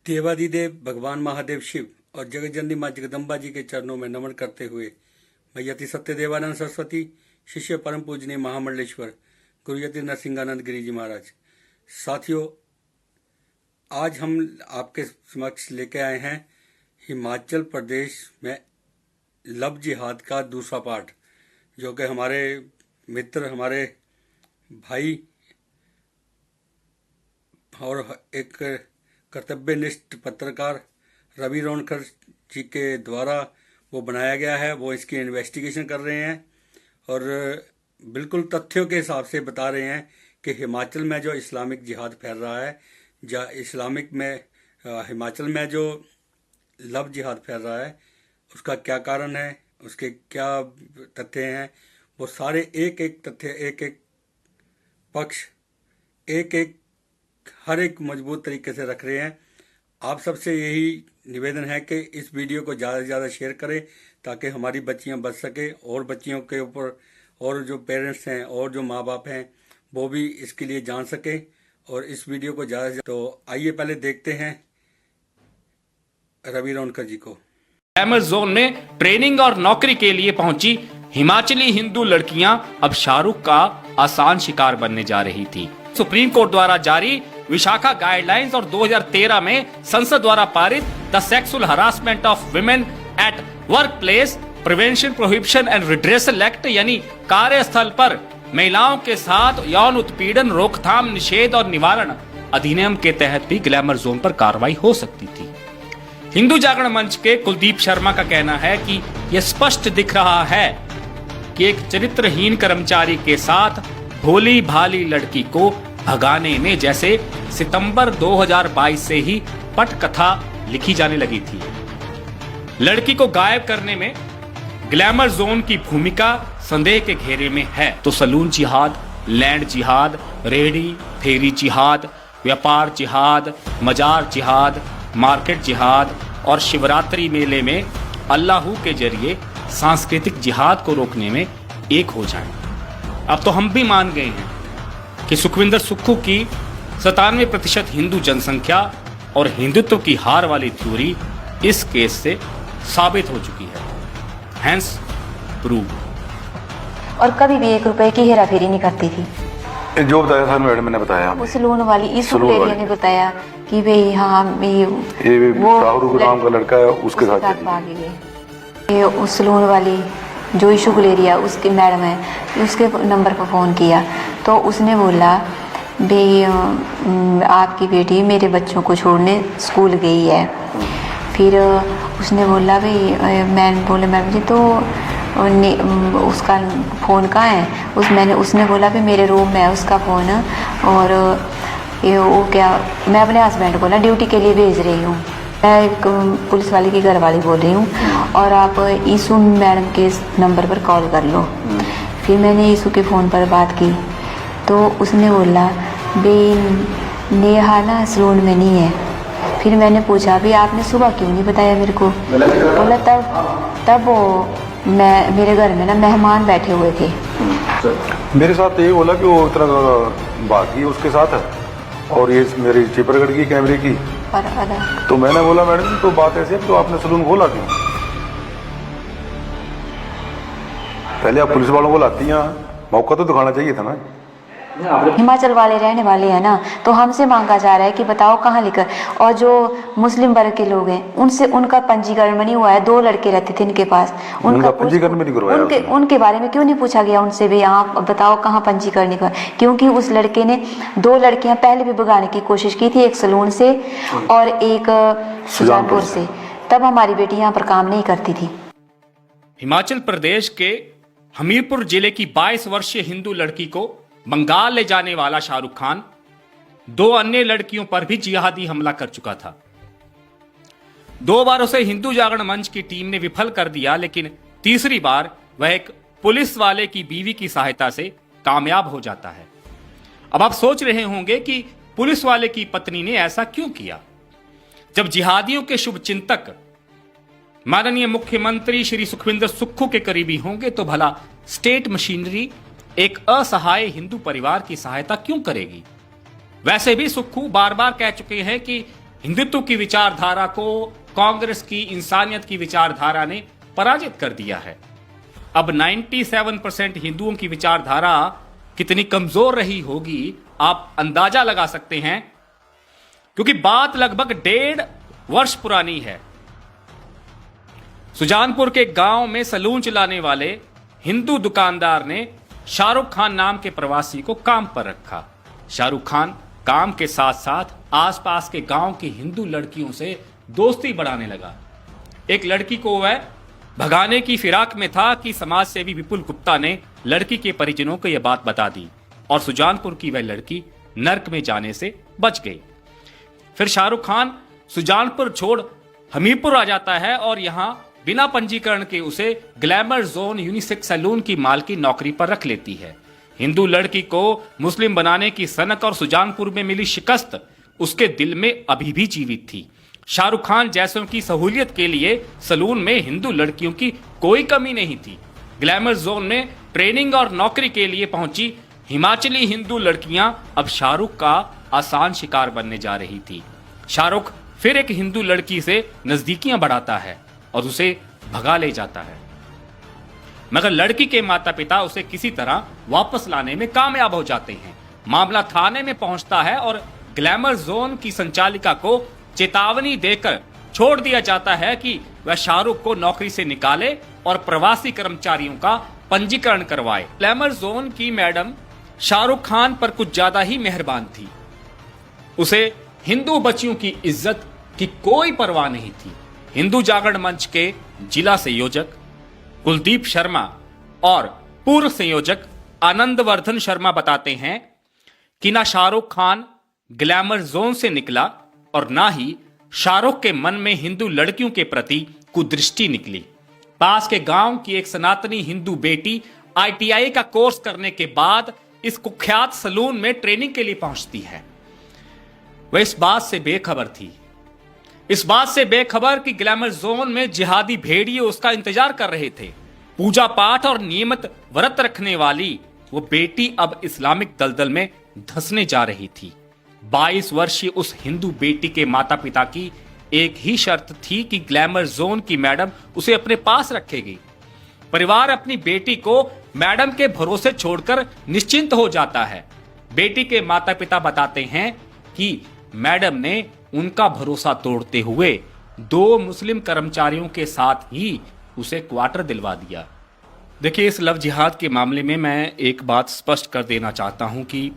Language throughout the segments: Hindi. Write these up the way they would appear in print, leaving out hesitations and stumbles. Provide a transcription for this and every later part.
देवादिदेव भगवान महादेव शिव और जगतजननी मां जगदम्बा जी के चरणों में नमन करते हुए मैं यति सत्यदेवानंद सरस्वती शिष्य परम पूजनीय महामंडलेश्वर गुरुयति नरसिंहानंद गिरी जी महाराज। साथियों, आज हम आपके समक्ष लेके आए हैं हिमाचल प्रदेश में लव जिहाद का दूसरा पार्ट, जो कि हमारे मित्र, हमारे भाई और एक कर्तव्यनिष्ठ पत्रकार रवि रोनकर जी के द्वारा वो बनाया गया है। वो इसकी इन्वेस्टिगेशन कर रहे हैं और बिल्कुल तथ्यों के हिसाब से बता रहे हैं कि हिमाचल में जो इस्लामिक जिहाद फैल रहा है, हिमाचल में जो लव जिहाद फैल रहा है, उसका क्या कारण है, उसके क्या तथ्य हैं, वो सारे एक एक तथ्य, एक एक पक्ष, एक एक हर एक मजबूत तरीके से रख रहे हैं। आप सबसे यही निवेदन है कि इस वीडियो को ज़्यादा से ज़्यादा शेयर करें ताकि हमारी बच्चियां बच सके और बच्चियों के ऊपर और जो पेरेंट्स हैं और जो माँ बाप हैं वो भी इसके लिए जान सके और इस वीडियो को ज़्यादा से। तो आइए पहले देखते हैं रवि रोनकर जी को। ग्लैमर जोन में ट्रेनिंग और नौकरी के लिए पहुंची हिमाचली हिंदू लड़कियां अब शाहरुख का आसान शिकार बनने जा रही थी। सुप्रीम कोर्ट द्वारा जारी विशाखा गाइडलाइंस और 2013 में संसद द्वारा पारित the sexual harassment of women at work place prevention prohibition and redressal act यानी कार्यस्थल पर महिलाओं के साथ यौन उत्पीड़न रोकथाम निषेध और निवारण अधिनियम के तहत भी ग्लैमर जोन पर कार्रवाई हो सकती थी। हिंदू जागरण मंच के कुलदीप शर्मा का कहना है कि यह स्पष्ट दिख रहा है कि एक चरित्रहीन कर्मचारी के साथ भोली भाली लड़की को भगाने में जैसे सितंबर 2022 से ही पटकथा लिखी जाने लगी थी। लड़की को गायब करने में ग्लैमर जोन की भूमिका संदेह के घेरे में है तो सलून जिहाद, लैंड जिहाद, रेहड़ी फेरी जिहाद, व्यापार जिहाद, मजार जिहाद, मार्केट जिहाद और शिवरात्रि मेले में अल्लाहू के जरिए सांस्कृतिक जिहाद को रोकने में एक हो जाएं। अब तो हम भी मान गए हैं कि सुखविंदर सुक्खू की 97% हिंदू जनसंख्या और हिंदुत्व की हार वाली थ्योरी इस केस से साबित हो चुकी है। Hence proved. और कभी भी 1 रुपए की हेराफेरी नहीं करती थी। जो बताया था मैडम ने बताया, उस लोन वाली इस लेडिया ने बताया कि भाई हाँ ये वो शाहरुख नाम का लड़का है, उसके साथ भागी गई। ये उस लोन वाली जो इशू गुलेरिया उसकी मैडम है, उसके नंबर पर फ़ोन किया तो उसने बोला भाई आपकी बेटी मेरे बच्चों को छोड़ने स्कूल गई है। फिर उसने बोला भाई मैंने बोला मैम जी तो उसका फ़ोन कहाँ है? उसने बोला भाई मेरे रूम में है उसका फ़ोन और ये वो क्या मैं अपने हस्बैंड को ना ड्यूटी के लिए भेज रही हूँ, मैं एक पुलिस वाले की घर वाली बोल रही हूँ और आप ईसू मैडम के नंबर पर कॉल कर लो। फिर मैंने ईसू के फ़ोन पर बात की तो उसने बोला भाई नेहा ना सलून में नहीं है। फिर मैंने पूछा भाई आपने सुबह क्यों नहीं बताया मेरे को? बोला तब वो मेरे घर में ना मेहमान बैठे हुए थे। मेरे साथ ये बोला कि वो इतना बाकी उसके साथ है और ये मेरी चिपरगढ़ की कैमरे की। तो मैंने बोला मैडम तो बात ऐसे है तो आपने सलून खोला क्यों? पहले आप पुलिस वालों को लाती हैं, मौका तो दिखाना चाहिए था ना। हिमाचल वाले रहने वाले हैं ना, तो हमसे मांगा जा रहा है कि बताओ कहाँ लिखा। और जो मुस्लिम वर्ग के लोग हैं उनसे उनका पंजीकरण नहीं हुआ है। 2 लड़के रहते थे इनके पास, उनका पंजीकरण भी नहीं करवाया। उनके बारे में क्यों नहीं पूछा गया उनसे भी? यहाँ बताओ कहाँ पंजीकरण नहीं करवाया? क्योंकि उस लड़के ने 2 लड़कियां पहले भी भगाने की कोशिश की थी, एक सलून से और एक सुजानपुर से। तब हमारी बेटी यहाँ पर काम नहीं करती थी। हिमाचल प्रदेश के हमीरपुर जिले की 22 वर्षीय हिंदू लड़की को बंगाल ले जाने वाला शाहरुख खान 2 अन्य लड़कियों पर भी जिहादी हमला कर चुका था। 2 बार उसे हिंदू जागरण मंच की टीम ने विफल कर दिया, लेकिन तीसरी बार वह एक पुलिस वाले की बीवी की सहायता से कामयाब हो जाता है। अब आप सोच रहे होंगे कि पुलिस वाले की पत्नी ने ऐसा क्यों किया? जब जिहादियों के शुभ चिंतक माननीय मुख्यमंत्री श्री सुखविंदर सुक्खू के करीबी होंगे तो भला स्टेट मशीनरी एक असहाय हिंदू परिवार की सहायता क्यों करेगी? वैसे भी सुक्खू बार बार कह चुके हैं कि हिंदुत्व की विचारधारा को कांग्रेस की इंसानियत की विचारधारा ने पराजित कर दिया है। अब 97% हिंदुओं की विचारधारा कितनी कमजोर रही होगी आप अंदाजा लगा सकते हैं, क्योंकि बात लगभग 1.5 वर्ष पुरानी है। सुजानपुर के गांव में सलून चलाने वाले हिंदू दुकानदार ने शाहरुख खान नाम के प्रवासी को काम पर रखा। शाहरुख खान काम के साथ साथ आसपास के गांव की हिंदू लड़कियों से दोस्ती बढ़ाने लगा। एक लड़की को वह भगाने की फिराक में था कि समाज सेवी विपुल गुप्ता ने लड़की के परिजनों को यह बात बता दी और सुजानपुर की वह लड़की नर्क में जाने से बच गई। फिर शाहरुख खान सुजानपुर छोड़ हमीरपुर आ जाता है और यहां बिना पंजीकरण के उसे ग्लैमर जोन यूनिसेक्स सैलून की मालकी नौकरी पर रख लेती है। हिंदू लड़की को मुस्लिम बनाने की सनक और सुजानपुर में मिली शिकस्त उसके दिल में अभी भी जीवित थी। शाहरुख खान जैसों की सहूलियत के लिए सलून में हिंदू लड़कियों की कोई कमी नहीं थी। ग्लैमर जोन में ट्रेनिंग और नौकरी के लिए पहुंची हिमाचली हिंदू लड़कियां अब शाहरुख का आसान शिकार बनने जा रही थी। शाहरुख फिर एक हिंदू लड़की से नजदीकियां बढ़ाता है और उसे भगा ले जाता है, मगर लड़की के माता पिता उसे किसी तरह वापस लाने में कामयाब हो जाते हैं। मामला थाने में पहुंचता है और ग्लैमर जोन की संचालिका को चेतावनी देकर छोड़ दिया जाता है कि वह शाहरुख को नौकरी से निकाले और प्रवासी कर्मचारियों का पंजीकरण करवाए। ग्लैमर जोन की मैडम शाहरुख खान पर कुछ ज्यादा ही मेहरबान थी। उसे हिंदू बच्चियों की इज्जत की कोई परवाह नहीं थी। हिंदू जागरण मंच के जिला संयोजक कुलदीप शर्मा और पूर्व संयोजक आनंदवर्धन शर्मा बताते हैं कि ना शाहरुख खान ग्लैमर जोन से निकला और ना ही शाहरुख के मन में हिंदू लड़कियों के प्रति कुदृष्टि निकली। पास के गांव की एक सनातनी हिंदू बेटी ITI का कोर्स करने के बाद इस कुख्यात सलून में ट्रेनिंग के लिए पहुंचती है। वह इस बात से बेखबर कि ग्लैमर जोन में जिहादी भेड़िए उसका इंतजार कर रहे थे। पूजा पाठ और नियमित व्रत रखने वाली वो बेटी अब इस्लामिक दलदल में धंसने जा रही थी। 22 वर्षीय उस हिंदू बेटी के माता पिता की एक ही शर्त थी कि ग्लैमर जोन की मैडम उसे अपने पास रखेगी। परिवार अपनी बेटी को मैडम के भरोसे छोड़कर निश्चिंत हो जाता है। बेटी के माता पिता बताते हैं कि मैडम ने उनका भरोसा तोड़ते हुए 2 मुस्लिम कर्मचारियों के साथ ही उसे क्वार्टर दिलवा दिया। देखिए, इस लव जिहाद के मामले में मैं एक बात स्पष्ट कर देना चाहता हूं कि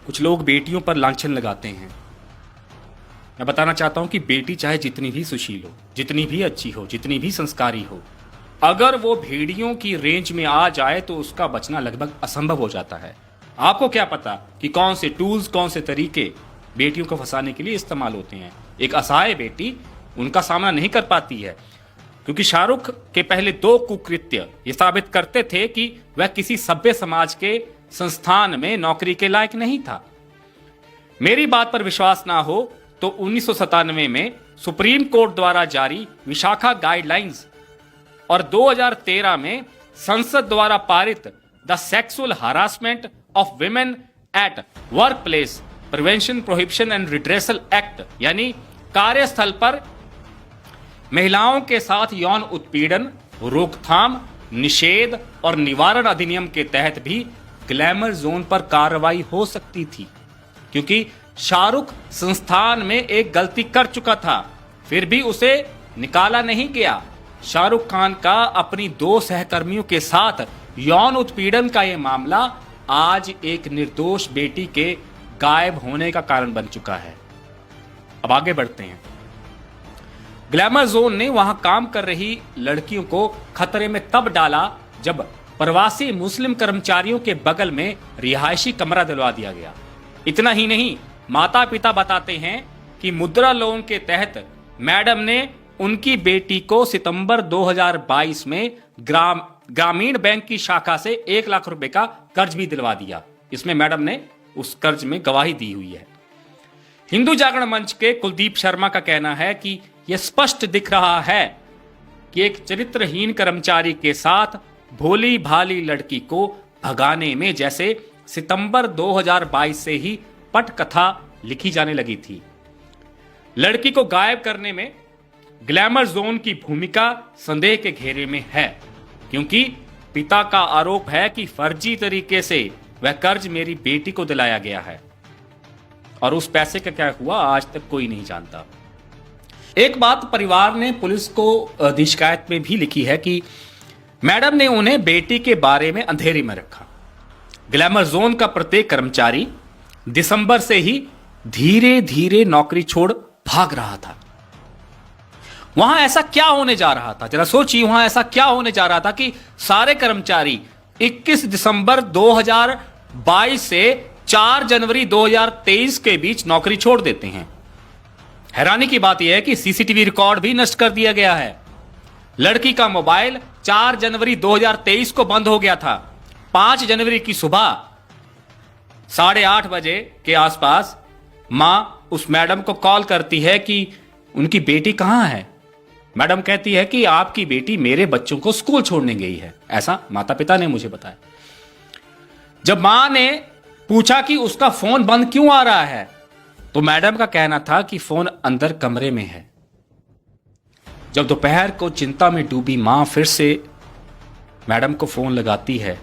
कुछ लोग बेटियों पर लांछन लगाते हैं। मैं बताना चाहता हूं कि बेटी चाहे जितनी भी सुशील हो, जितनी भी अच्छी हो, जितनी भी संस्कारी हो, अगर वो भेड़ियों की रेंज में आ जाए तो उसका बचना लगभग असंभव हो जाता है। आपको क्या पता कि कौन से टूल्स, कौन से तरीके बेटियों को फंसाने के लिए इस्तेमाल होते हैं। एक असहाय बेटी उनका सामना नहीं कर पाती है, क्योंकि शाहरुख के पहले 2 कुकृत्य ये साबित करते थे कि वह किसी सभ्य समाज के संस्थान में नौकरी के लायक नहीं था। मेरी बात पर विश्वास ना हो तो 1997 में सुप्रीम कोर्ट द्वारा जारी विशाखा गाइडलाइंस और 2013 में संसद द्वारा पारित the sexual harassment of women at work place prevention prohibition and redressal act, यानी कार्यस्थल पर महिलाओं के साथ यौन उत्पीड़न, रोकथाम, निषेध और निवारण अधिनियम के तहत भी ग्लैमर जोन पर कार्रवाई हो सकती थी, क्योंकि शाहरुख संस्थान में एक गलती कर चुका था, फिर भी उसे निकाला नहीं गया। शाहरुख खान का अपनी 2 सहकर्मियों के साथ यौन उत्पीड़न का यह मामला आज एक निर्दोष बेटी के गायब होने का कारण बन चुका है। अब आगे बढ़ते हैं। ग्लैमर जोन ने वहां काम कर रही लड़कियों को खतरे में तब डाला जब प्रवासी मुस्लिम कर्मचारियों के बगल में रिहायशी कमरा दिलवा दिया गया। इतना ही नहीं, माता पिता बताते हैं कि मुद्रा लोन के तहत मैडम ने उनकी बेटी को सितंबर 2022 में ग्रामीण बैंक की शाखा से 1 लाख रुपए का कर्ज भी दिलवा दिया। इसमें मैडम ने उस कर्ज में गवाही दी हुई है। हिंदू जागरण मंच के कुलदीप शर्मा का कहना है कि यह स्पष्ट दिख रहा है कि एक चरित्रहीन कर्मचारी के साथ भोली भाली लड़की को भगाने में जैसे सितंबर 2022 से ही पटकथा लिखी जाने लगी थी। लड़की को गायब करने में ग्लैमर जोन की भूमिका संदेह के घेरे में है, क्योंकि पिता का आरोप है कि फर्जी तरीके से वह कर्ज मेरी बेटी को दिलाया गया है और उस पैसे का क्या हुआ आज तक कोई नहीं जानता। एक बात परिवार ने पुलिस को दी शिकायत में भी लिखी है कि मैडम ने उन्हें बेटी के बारे में अंधेरे में रखा। ग्लैमर जोन का प्रत्येक कर्मचारी दिसंबर से ही धीरे धीरे नौकरी छोड़ भाग रहा था। वहां ऐसा क्या होने जा रहा था, जरा सोचिए, वहां ऐसा क्या होने जा रहा था कि सारे कर्मचारी 21 दिसंबर 2022 से 4 जनवरी 2023 के बीच नौकरी छोड़ देते हैं। हैरानी की बात यह है कि सीसीटीवी रिकॉर्ड भी नष्ट कर दिया गया है। लड़की का मोबाइल 4 जनवरी 2023 को बंद हो गया था। 5 जनवरी की सुबह 8:30 बजे के आसपास मां उस मैडम को कॉल करती है कि उनकी बेटी कहां है। मैडम कहती है कि आपकी बेटी मेरे बच्चों को स्कूल छोड़ने गई है, ऐसा माता पिता ने मुझे बताया। जब मां ने पूछा कि उसका फोन बंद क्यों आ रहा है, तो मैडम का कहना था कि फोन अंदर कमरे में है। जब दोपहर को चिंता में डूबी मां फिर से मैडम को फोन लगाती है,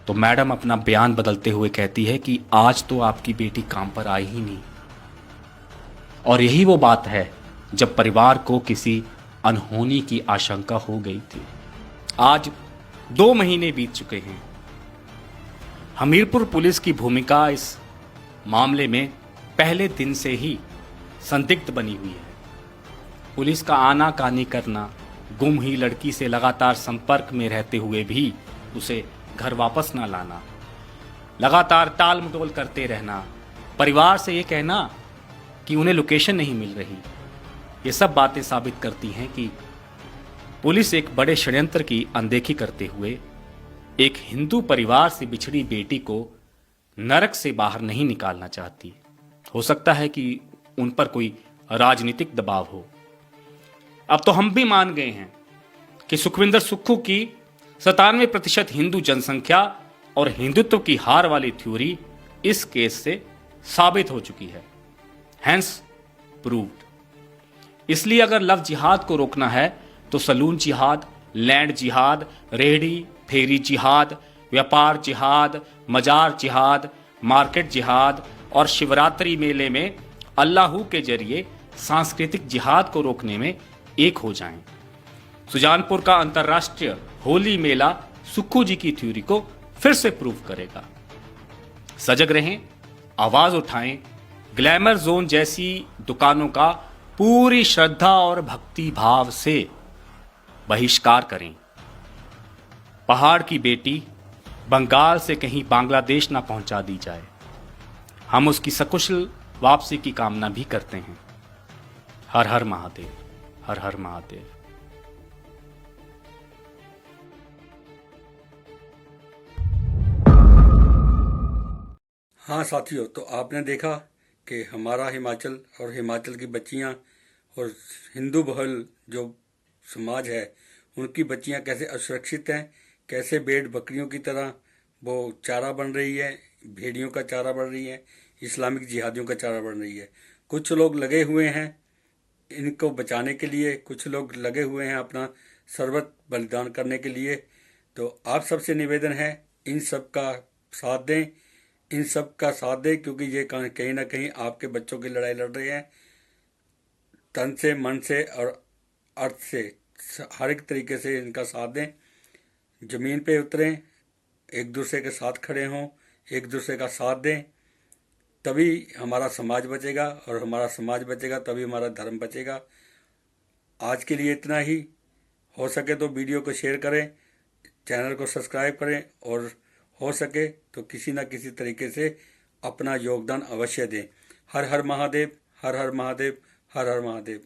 तो मैडम अपना बयान बदलते हुए कहती है कि आज तो आपकी बेटी काम पर आई ही नहीं। और यही वो बात है जब परिवार को किसी अनहोनी की आशंका हो गई थी। आज 2 महीने बीत चुके हैं। हमीरपुर पुलिस की भूमिका इस मामले में पहले दिन से ही संदिग्ध बनी हुई है। पुलिस का आनाकानी करना, गुम हुई लड़की से लगातार संपर्क में रहते हुए भी उसे घर वापस ना लाना, लगातार टाल मटोल करते रहना, परिवार से ये कहना कि उन्हें लोकेशन नहीं मिल रही, ये सब बातें साबित करती हैं कि पुलिस एक बड़े षड्यंत्र की अनदेखी करते हुए एक हिंदू परिवार से बिछड़ी बेटी को नरक से बाहर नहीं निकालना चाहती। हो सकता है कि उन पर कोई राजनीतिक दबाव हो। अब तो हम भी मान गए हैं कि सुखविंदर सुक्खू की 97% हिंदू जनसंख्या और हिंदुत्व की हार वाली थ्योरी इस केस से साबित हो चुकी है, हैंस प्रूव्ड। इसलिए अगर लव जिहाद को रोकना है तो सलून जिहाद, लैंड जिहाद, रेहड़ी फेरी जिहाद, व्यापार जिहाद, मजार जिहाद, मार्केट जिहाद और शिवरात्रि मेले में अल्लाहू के जरिए सांस्कृतिक जिहाद को रोकने में एक हो जाएं। सुजानपुर का अंतर्राष्ट्रीय होली मेला सुक्खू जी की थ्योरी को फिर से प्रूव करेगा। सजग रहें, आवाज उठाएं, ग्लैमर जोन जैसी दुकानों का पूरी श्रद्धा और भक्ति भाव से बहिष्कार करें। पहाड़ की बेटी बंगाल से कहीं बांग्लादेश ना पहुंचा दी जाए। हम उसकी सकुशल वापसी की कामना भी करते हैं। हर हर महादेव, हर हर महादेव। हाँ साथियों, तो आपने देखा कि हमारा हिमाचल और हिमाचल की बच्चियां और हिंदू बहुल जो समाज है उनकी बच्चियां कैसे असुरक्षित हैं, कैसे भेड़ बकरियों की तरह वो चारा बन रही है, भेड़ियों का चारा बन रही है, इस्लामिक जिहादियों का चारा बन रही है। कुछ लोग लगे हुए हैं इनको बचाने के लिए, कुछ लोग लगे हुए हैं अपना सर्वत बलिदान करने के लिए। तो आप सबसे निवेदन है इन सब का साथ दें, इन सब का साथ दें, क्योंकि ये कहीं ना कहीं आपके बच्चों की लड़ाई लड़ रहे हैं। तन से, मन से और अर्थ से, हर एक तरीके से इनका साथ दें। ज़मीन पे उतरें, एक दूसरे के साथ खड़े हों, एक दूसरे का साथ दें, तभी हमारा समाज बचेगा, और हमारा समाज बचेगा तभी हमारा धर्म बचेगा। आज के लिए इतना ही। हो सके तो वीडियो को शेयर करें, चैनल को सब्सक्राइब करें, और हो सके तो किसी न किसी तरीके से अपना योगदान अवश्य दें। हर हर महादेव, हर हर महादेव, हर हर महादेव।